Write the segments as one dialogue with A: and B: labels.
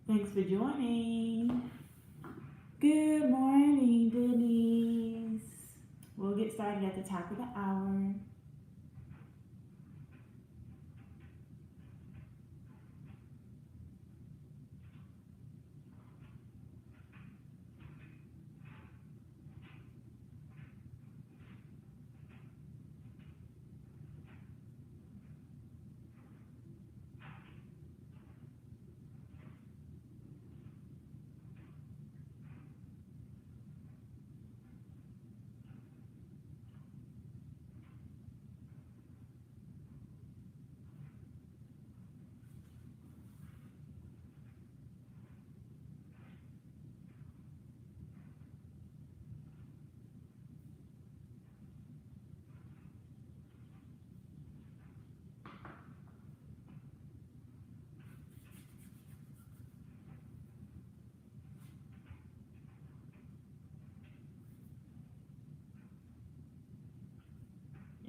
A: Thanks for joining. Good morning, Denise. We'll get started at the top of the hour.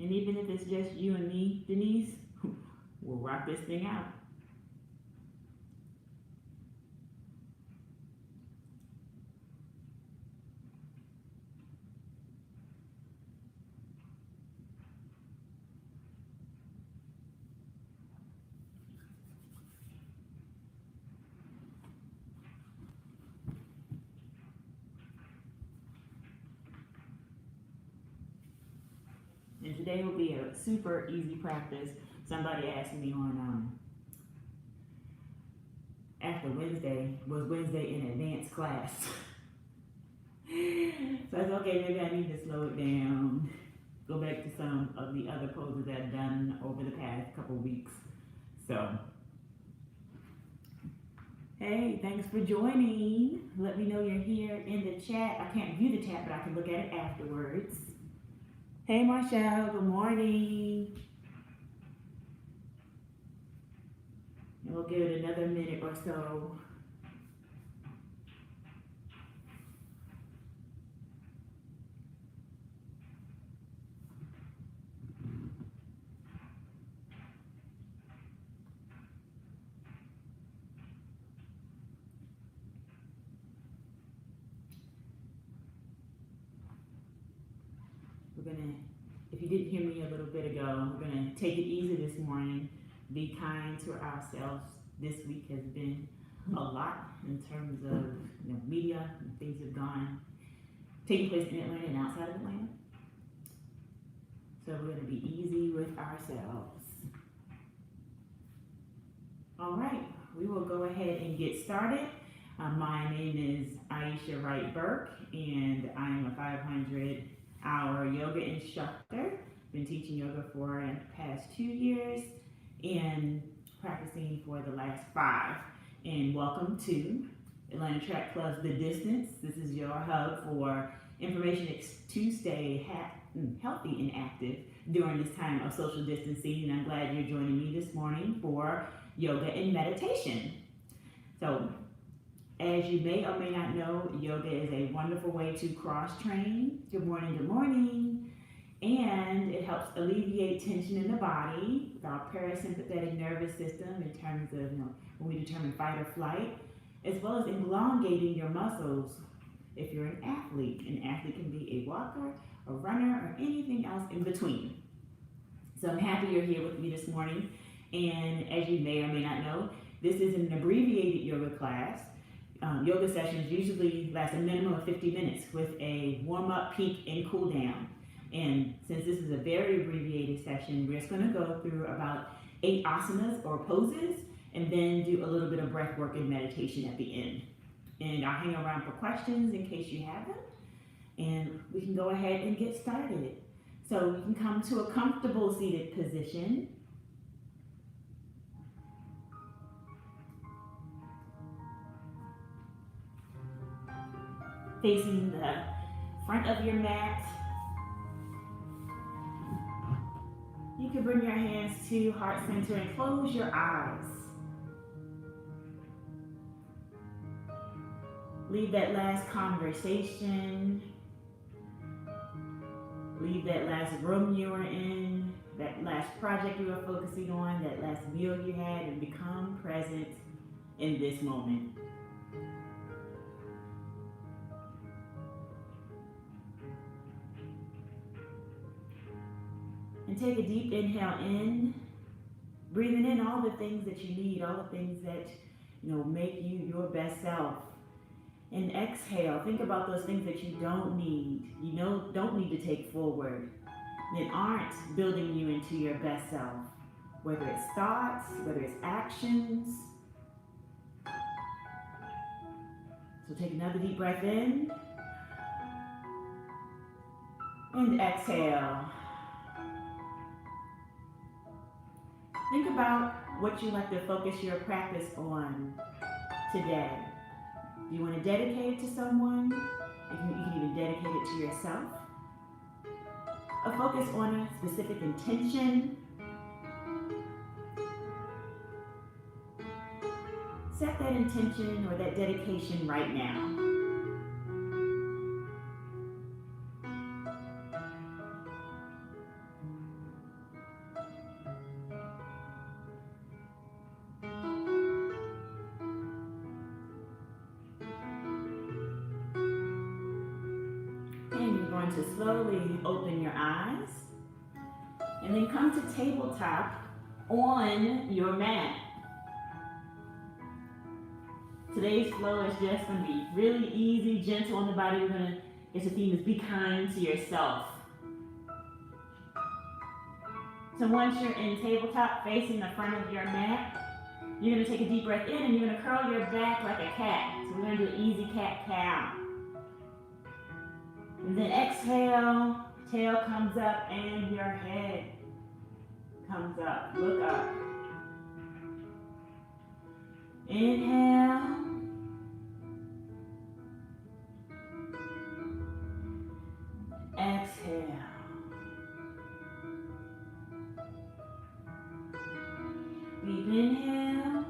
A: And even if it's just you and me, Denise, we'll rock this thing out. And today will be a super easy practice. Somebody asked me on after Wednesday, was Wednesday in advanced class? So I said, okay, maybe I need to slow it down, go back to some of the other poses I've done over the past couple weeks. So, hey, thanks for joining. Let me know you're here in the chat. I can't view the chat, but I can look at it afterwards. Hey, Marshall, good morning. And we'll give it another minute or so. We're gonna, if you didn't hear me a little bit ago, we're gonna take it easy this morning. Be kind to ourselves. This week has been a lot in terms of media and things have gone taking place in Atlanta and outside of Atlanta. So we're gonna be easy with ourselves. All right, we will go ahead and get started. My name is Aisha Wright-Burke, and I am a 500-hour yoga instructor. Been teaching yoga for the past 2 years and practicing for the last 5. And welcome to Atlanta Track Club's The Distance. This is your hub for information to stay healthy and active during this time of social distancing. And I'm glad you're joining me this morning for yoga and meditation. So, as you may or may not know, yoga is a wonderful way to cross-train. Good morning, good morning. And it helps alleviate tension in the body with our parasympathetic nervous system in terms of, when we determine fight or flight, as well as elongating your muscles if you're an athlete. An athlete can be a walker, a runner, or anything else in between. So I'm happy you're here with me this morning. And as you may or may not know, this is an abbreviated yoga class. Yoga sessions usually last a minimum of 50 minutes with a warm-up, peak, and cool down. And since this is a very abbreviated session, we're just going to go through about 8 asanas or poses and then do a little bit of breath work and meditation at the end. And I'll hang around for questions in case you have them. And we can go ahead and get started. So you can come to a comfortable seated position. Facing the front of your mat. You can bring your hands to heart center and close your eyes. Leave that last conversation. Leave that last room you were in, that last project you were focusing on, that last meal you had, and become present in this moment. And take a deep inhale in, breathing in all the things that you need, all the things that make you your best self. And exhale, think about those things that you don't need, don't need to take forward, that aren't building you into your best self, whether it's thoughts, whether it's actions. So take another deep breath in, and exhale. Think about what you like to focus your practice on today. Do you want to dedicate it to someone? You can even dedicate it to yourself. A focus on a specific intention. Set that intention or that dedication right now. To slowly open your eyes and then come to tabletop on your mat. Today's flow is just going to be really easy, gentle on the body. The theme is be kind to yourself. So once you're in tabletop facing the front of your mat, you're going to take a deep breath in and you're going to curl your back like a cat. So we're going to do an easy cat-cow. And then exhale, tail comes up and your head comes up. Look up. Inhale. Exhale. Deep inhale.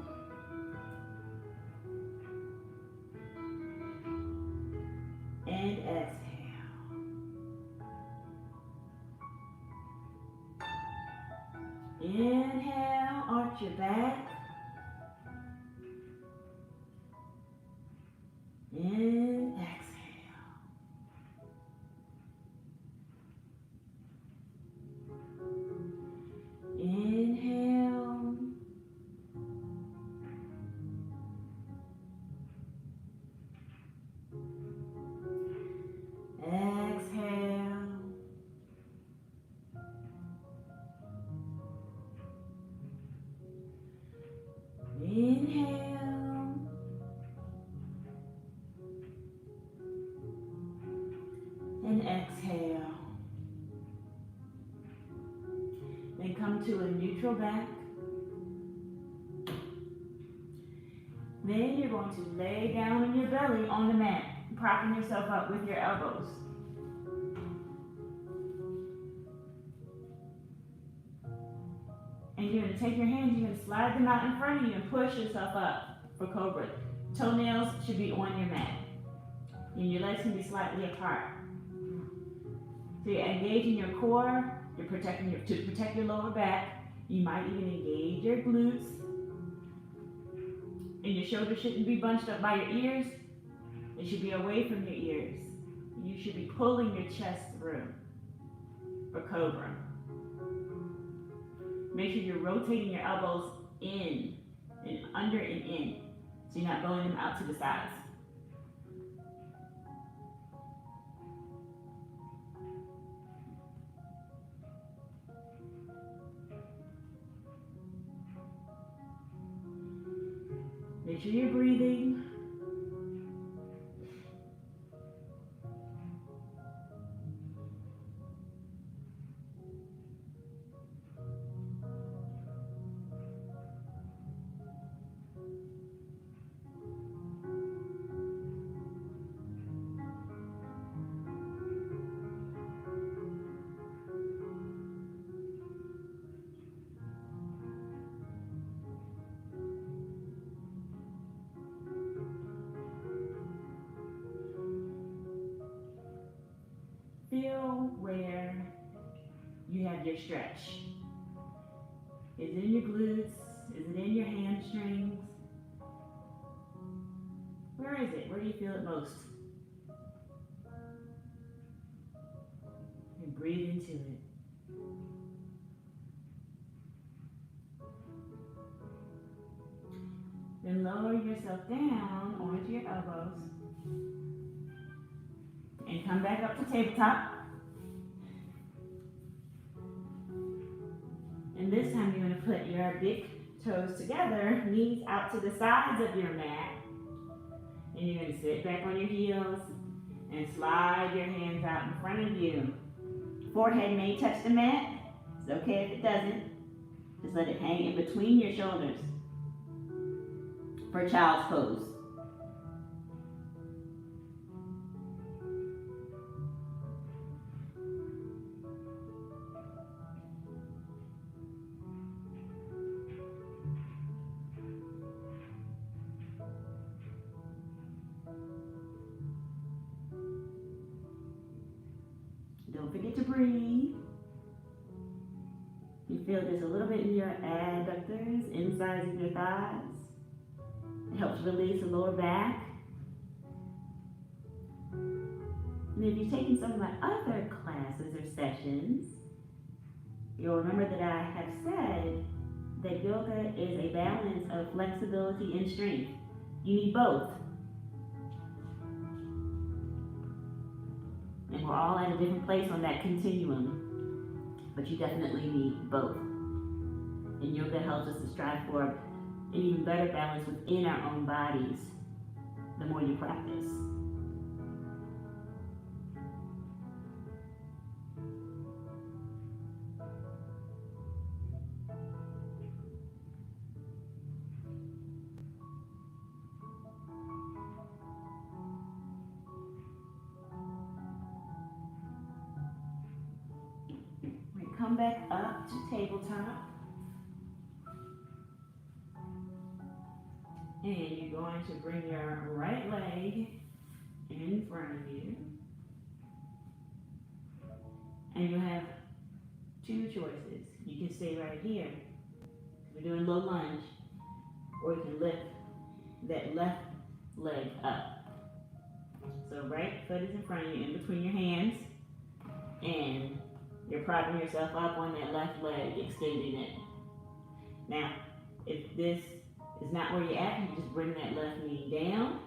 A: And exhale. Inhale, arch your back. And exhale. Inhale. Exhale. Inhale. And exhale. Then come to a neutral back. Then you're going to lay down on your belly on the mat, propping yourself up with your elbows. And you're going to take your hands, you're going to slide them out in front of you and push yourself up for Cobra. Toenails should be on your mat. And your legs can be slightly apart. So you're engaging your core, to protect your lower back. You might even engage your glutes. And your shoulders shouldn't be bunched up by your ears. They should be away from your ears. You should be pulling your chest through for Cobra. Make sure you're rotating your elbows in and under and in, so you're not blowing them out to the sides. Make sure you're breathing. Feel where you have your stretch. Is it in your glutes? Is it in your hamstrings? Where is it? Where do you feel it most? And breathe into it. Then lower yourself down onto your elbows. And come back up to tabletop. And this time you're going to put your big toes together, knees out to the sides of your mat. And you're going to sit back on your heels and slide your hands out in front of you. Forehead may touch the mat. It's okay if it doesn't. Just let it hang in between your shoulders for child's pose. Don't forget to breathe. You feel this a little bit in your adductors, insides of your thighs. It helps release the lower back. And if you've taken some of my other classes or sessions, you'll remember that I have said that yoga is a balance of flexibility and strength. You need both. And we're all at a different place on that continuum, but you definitely need both. And yoga helps us to strive for an even better balance within our own bodies the more you practice. Come back up to tabletop. And you're going to bring your right leg in front of you. And you have two choices. You can stay right here. We're doing low lunge. Or you can lift that left leg up. So right foot is in front of you, in between your hands. And you're propping yourself up on that left leg, extending it. Now, if this is not where you're at, you just bring that left knee down.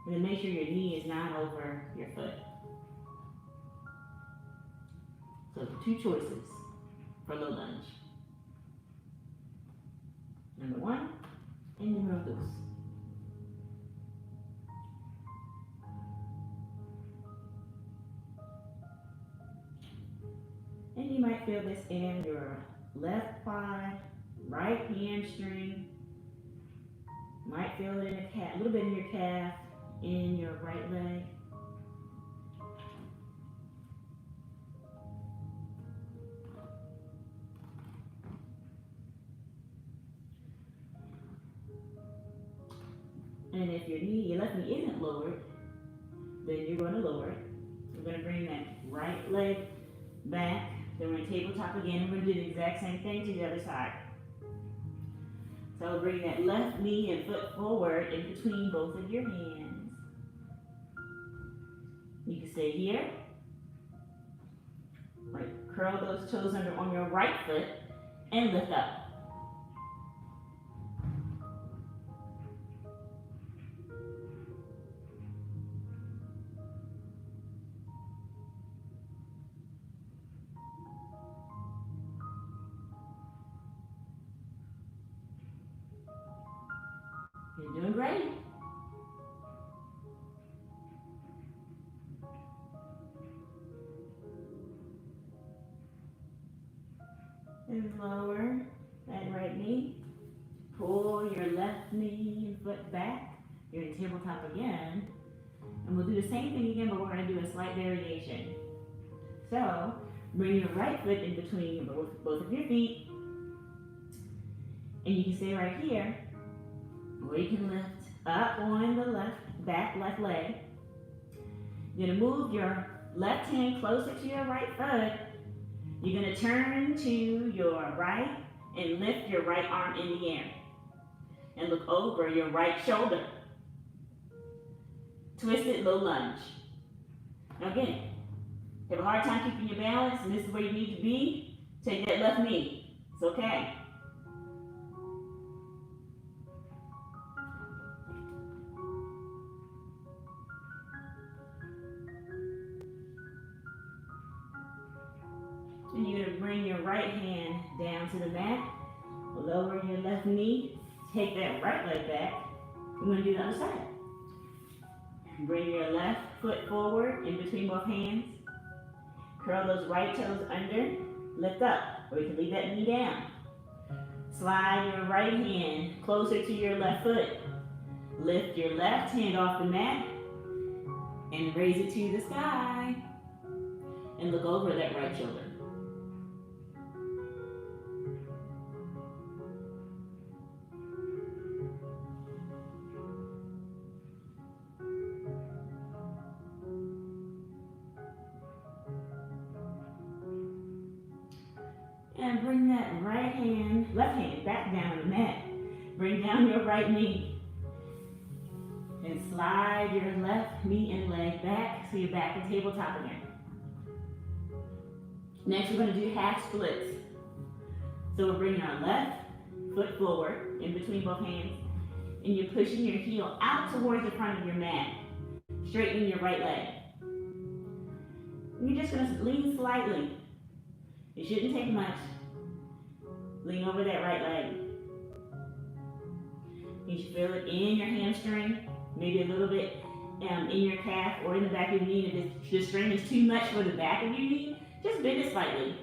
A: And then make sure your knee is not over your foot. So two choices for low lunge. Number one, and numero dos. And you might feel this in your left quad, right hamstring. Might feel it in the calf, a little bit in your calf, in your right leg. And if your left knee isn't lowered, then you're going to lower it. We're going to bring that right leg back. Then we're going to tabletop again, and we're going to do the exact same thing to the other side. So bring that left knee and foot forward in between both of your hands. You can stay here. Right, curl those toes under on your right foot and lift up. You're doing great. And lower that right knee. Pull your left knee and foot back. You're in tabletop again. And we'll do the same thing again, but we're going to do a slight variation. So, bring your right foot in between both of your feet. And you can stay right here. Or you can lift up on the left leg. You're going to move your left hand closer to your right foot. You're going to turn to your right and lift your right arm in the air. and look over your right shoulder. Twisted low lunge. Now again, if you have a hard time keeping your balance and this is where you need to be, take that left knee. It's okay. And you're going to bring your right hand down to the mat, lower your left knee, take that right leg back. We're going to do the other side. Bring your left foot forward in between both hands. Curl those right toes under, lift up, or you can leave that knee down. Slide your right hand closer to your left foot. Lift your left hand off the mat and raise it to the sky. And look over that right shoulder. And bring that left hand back down on the mat. Bring down your right knee. And slide your left knee and leg back so you're back in tabletop again. Next we're going to do half splits. So we're bringing our left foot forward in between both hands. And you're pushing your heel out towards the front of your mat. Straightening your right leg. And you're just going to lean slightly. It shouldn't take much. Lean over that right leg. You should feel it in your hamstring, maybe a little bit in your calf or in the back of your knee. If the strain is too much for the back of your knee, just bend it slightly.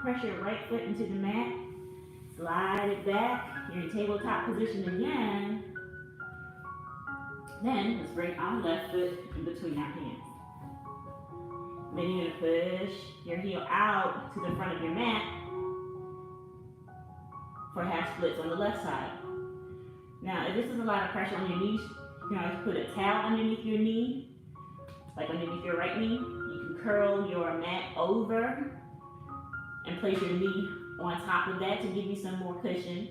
A: Press your right foot into the mat, slide it back, you're in tabletop position again. Then let's bring our left foot in between our hands. Then you're going to push your heel out to the front of your mat for half splits on the left side. Now, if this is a lot of pressure on your knees, you can always put a towel underneath your knee, like underneath your right knee. You can curl your mat over and place your knee on top of that to give you some more cushion.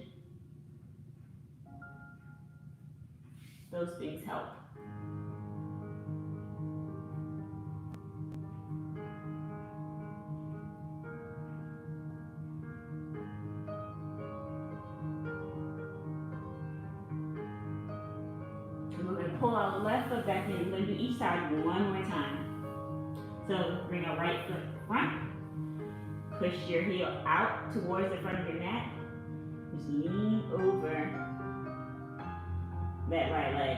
A: Those things help. And we're going to pull our left foot back in. We're going to do each side one more time. So bring our right foot front. Push your heel out towards the front of your mat. Just lean over that right leg.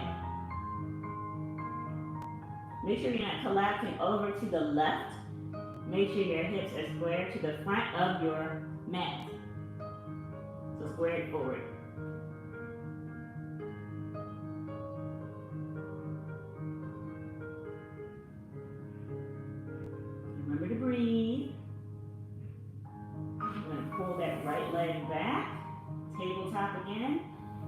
A: Make sure you're not collapsing over to the left. Make sure your hips are square to the front of your mat. So squared forward. Remember to breathe. Pull that right leg back, tabletop again,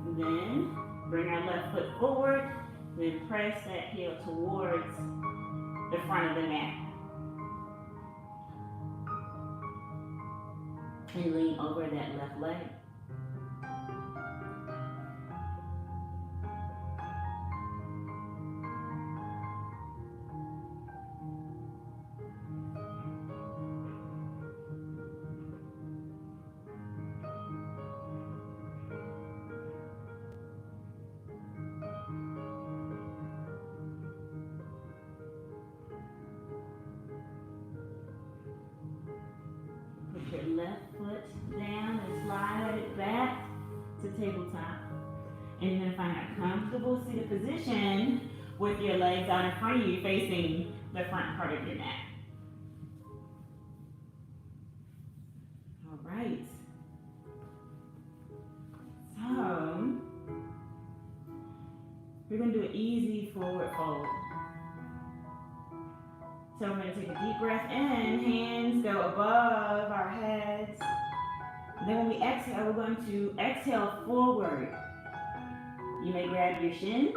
A: and then bring our left foot forward, then press that heel towards the front of the mat. And lean over that left leg. Your left foot down and slide it back to tabletop. And you're going to find a comfortable seated position with your legs out in front of you facing the front part of your mat. All right. So, we're going to do an easy forward fold. So we're going to take a deep breath in, hands go above our heads. And then when we exhale, we're going to exhale forward. You may grab your shins.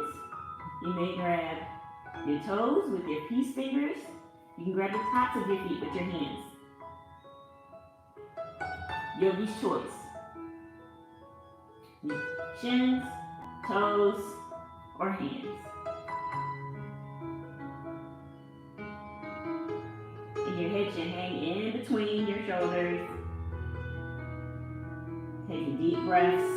A: You may grab your toes with your peace fingers. You can grab the tops of your feet with your hands. Yogi's choice. Shins, toes, or hands. And your head should hang in between your shoulders. Taking deep breaths.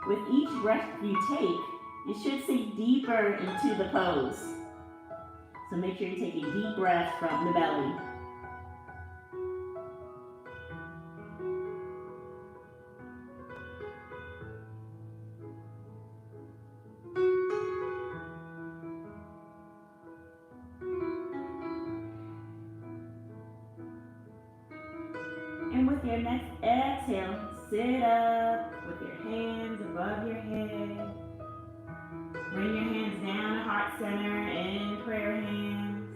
A: With each breath you take, you should sink deeper into the pose. So make sure you take a deep breath from the belly. And with your next exhale, sit up with your hands above your head. Bring your hands down to heart center in prayer hands.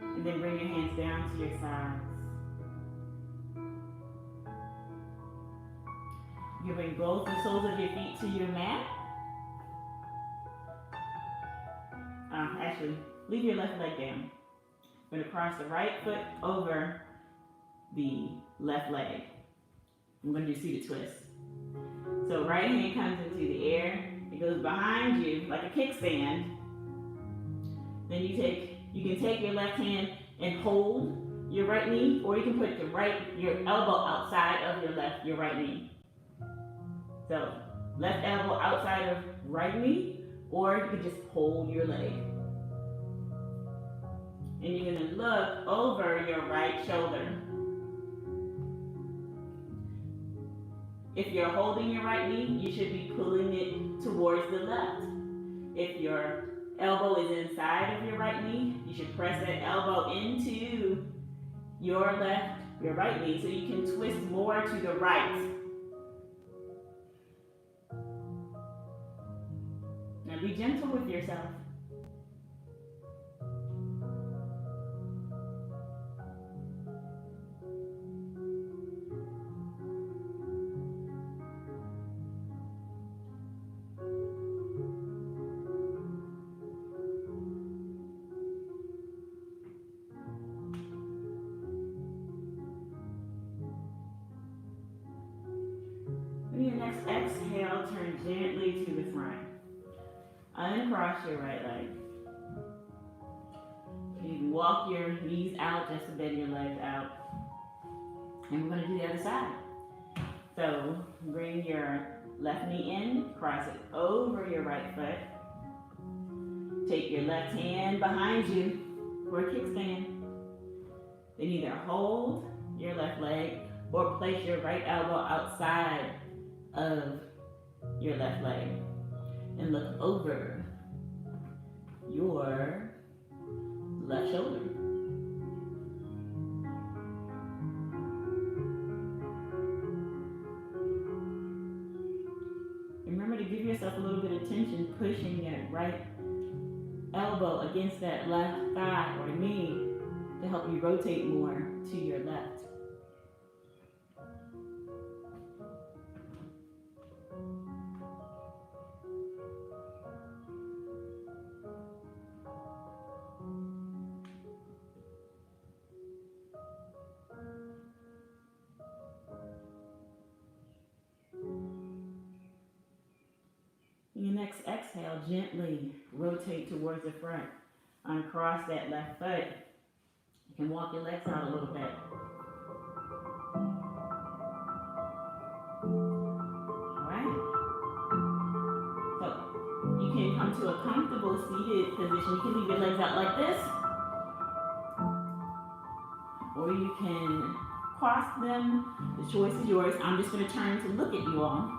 A: And then bring your hands down to your sides. You bring both the soles of your feet to your mat. Actually, leave your left leg down. You're going to cross the right foot over the left leg. I'm going to do seated twist. So right hand comes into the air. It goes behind you like a kickstand. Then you can take your left hand and hold your right knee, or you can put your elbow outside of your right knee. So left elbow outside of right knee, or you can just hold your leg. And you're going to look over your right shoulder. If you're holding your right knee, you should be pulling it towards the left. If your elbow is inside of your right knee, you should press that elbow into your right knee so you can twist more to the right. Now be gentle with yourself. With your next exhale, turn gently to the front. Uncross your right leg. You can walk your knees out just to bend your legs out. And we're going to do the other side. So bring your left knee in, cross it over your right foot. Take your left hand behind you for a kickstand. Then either hold your left leg or place your right elbow outside of your left leg and look over your left shoulder. Remember to give yourself a little bit of tension, pushing that right elbow against that left thigh or knee to help you rotate more to your left. Your next exhale, gently rotate towards the front. Uncross that left foot. You can walk your legs out a little bit. Alright? So, you can come to a comfortable seated position. You can leave your legs out like this, or you can cross them. The choice is yours. I'm just going to turn to look at you all.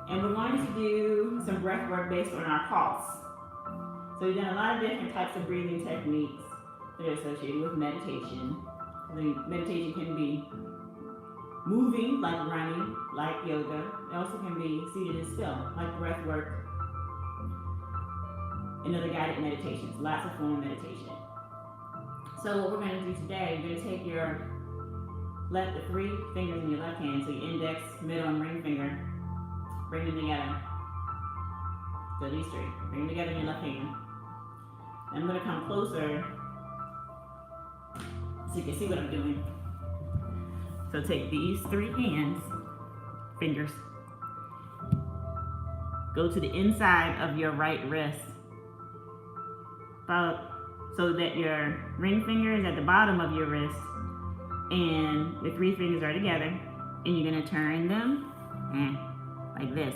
A: And we're going to do some breath work based on our pulse. So we've done a lot of different types of breathing techniques that are associated with meditation. The meditation can be moving, like running, like yoga. It also can be seated and still, like breath work and other guided meditations, lots of form of meditation. So what we're going to do today, you're going to take the 3 fingers in your left hand, so your index, middle, and ring finger, bring them together. So these 3, bring them together in your left hand. I'm going to come closer so you can see what I'm doing. So take these 3 fingers, go to the inside of your right wrist, so that your ring finger is at the bottom of your wrist and the 3 fingers are together, and you're going to turn them like this,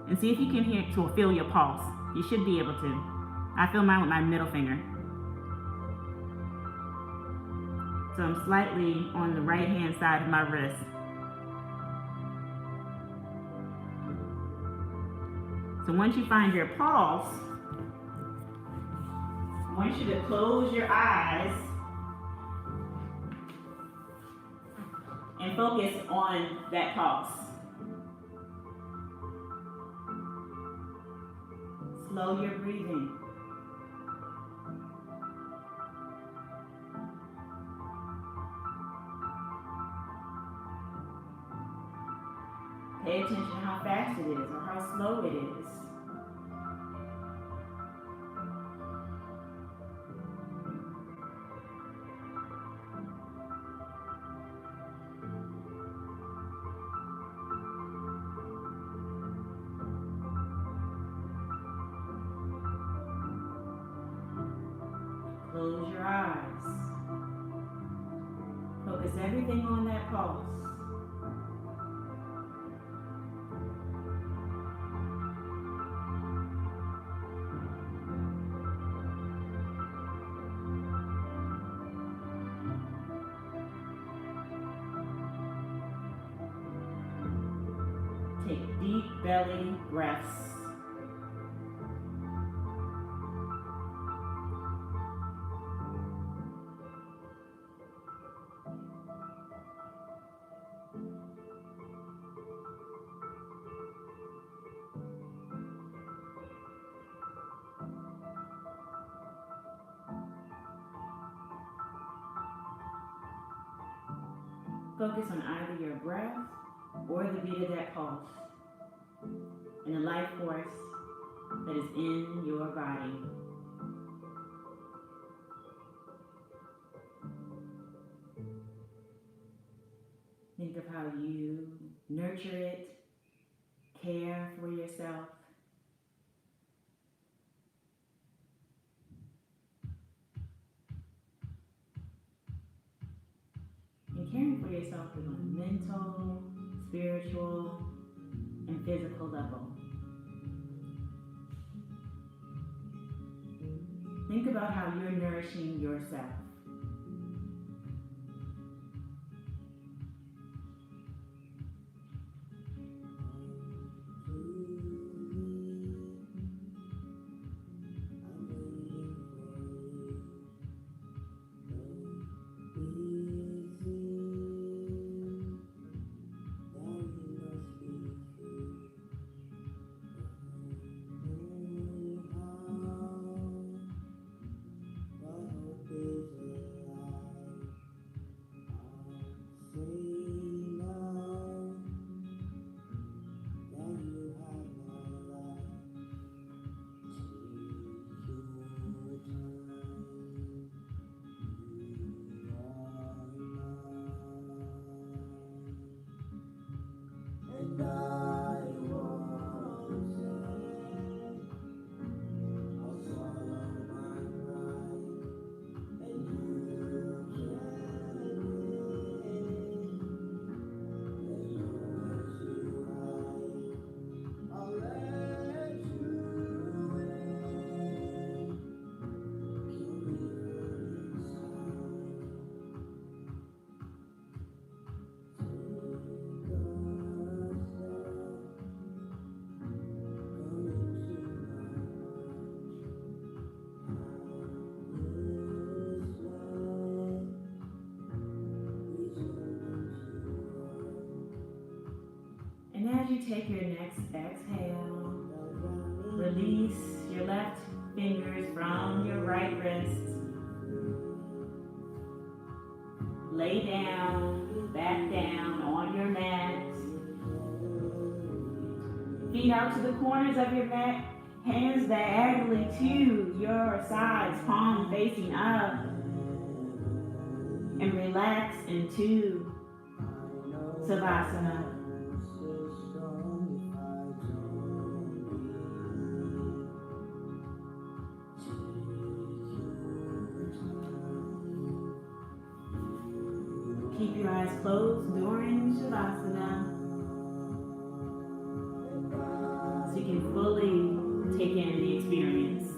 A: and see if you can feel your pulse. You should be able to. I feel mine with my middle finger. So I'm slightly on the right hand side of my wrist. So once you find your pulse, I want you to close your eyes and focus on that pulse. Slow your breathing. Pay attention to how fast it is or how slow it is. Close your eyes. Focus everything on that pulse. Take deep belly breaths. Focus on either your breath or the beat of that pulse and the life force that is in your body. Think of how you nurture it, care for yourself. And caring for yourself is on a mental, spiritual, and physical level. Think about how you're nourishing yourself. you take your next exhale, release your left fingers from your right wrist. Lay down, back down on your mat. Feet out to the corners of your mat, hands diagonally to your sides, palm facing up. And relax into Savasana. Keep your eyes closed during Savasana so you can fully take in the experience.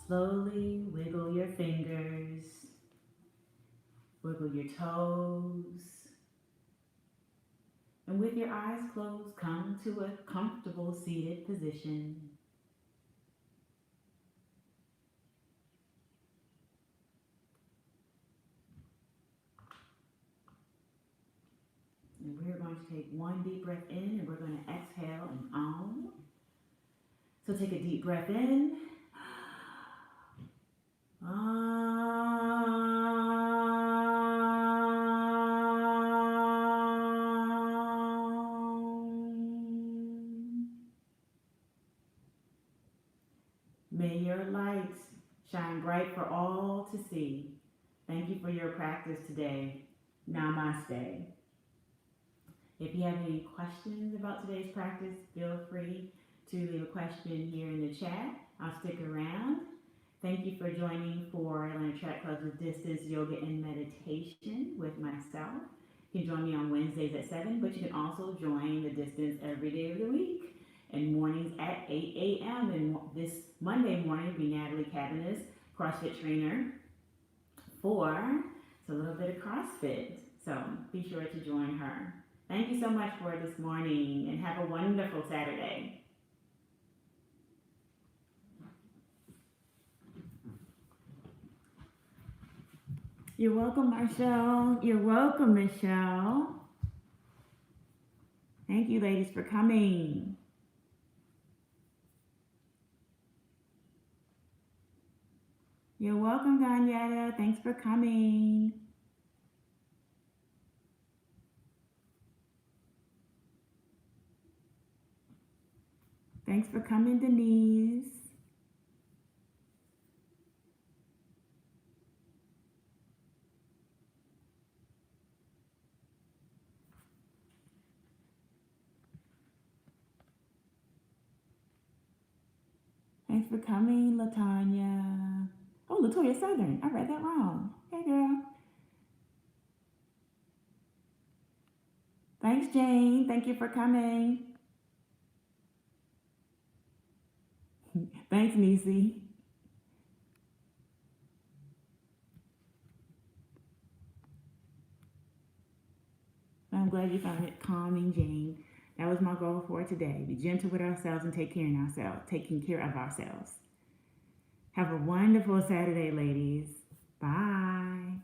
A: Slowly wiggle your fingers, wiggle your toes, and with your eyes closed, come to a comfortable seated position. And we're going to take one deep breath in and we're going to exhale and Om. So take a deep breath in. May your lights shine bright for all to see. Thank you for your practice today. Namaste. If you have any questions about today's practice, feel free to leave a question here in the chat. I'll stick around. Thank you for joining for Atlanta Track Club's Distance Yoga and Meditation with myself. You can join me on Wednesdays at 7, but you can also join the distance every day of the week and mornings at 8 a.m. And this Monday morning will be Natalie Cabanis, CrossFit trainer for a little bit of CrossFit. So be sure to join her. Thank you so much for this morning and have a wonderful Saturday. You're welcome, Marshall. You're welcome, Michelle. Thank you, ladies, for coming. You're welcome, Ganyetta. Thanks for coming. Thanks for coming, Denise. Thanks for coming, Latanya. Oh, Latoya Southern. I read that wrong. Hey, girl. Thanks, Jane. Thank you for coming. Thanks, Nisi. I'm glad you found it calming, Jane. That was my goal for today. Be gentle with ourselves and taking care of ourselves. Have a wonderful Saturday, ladies. Bye.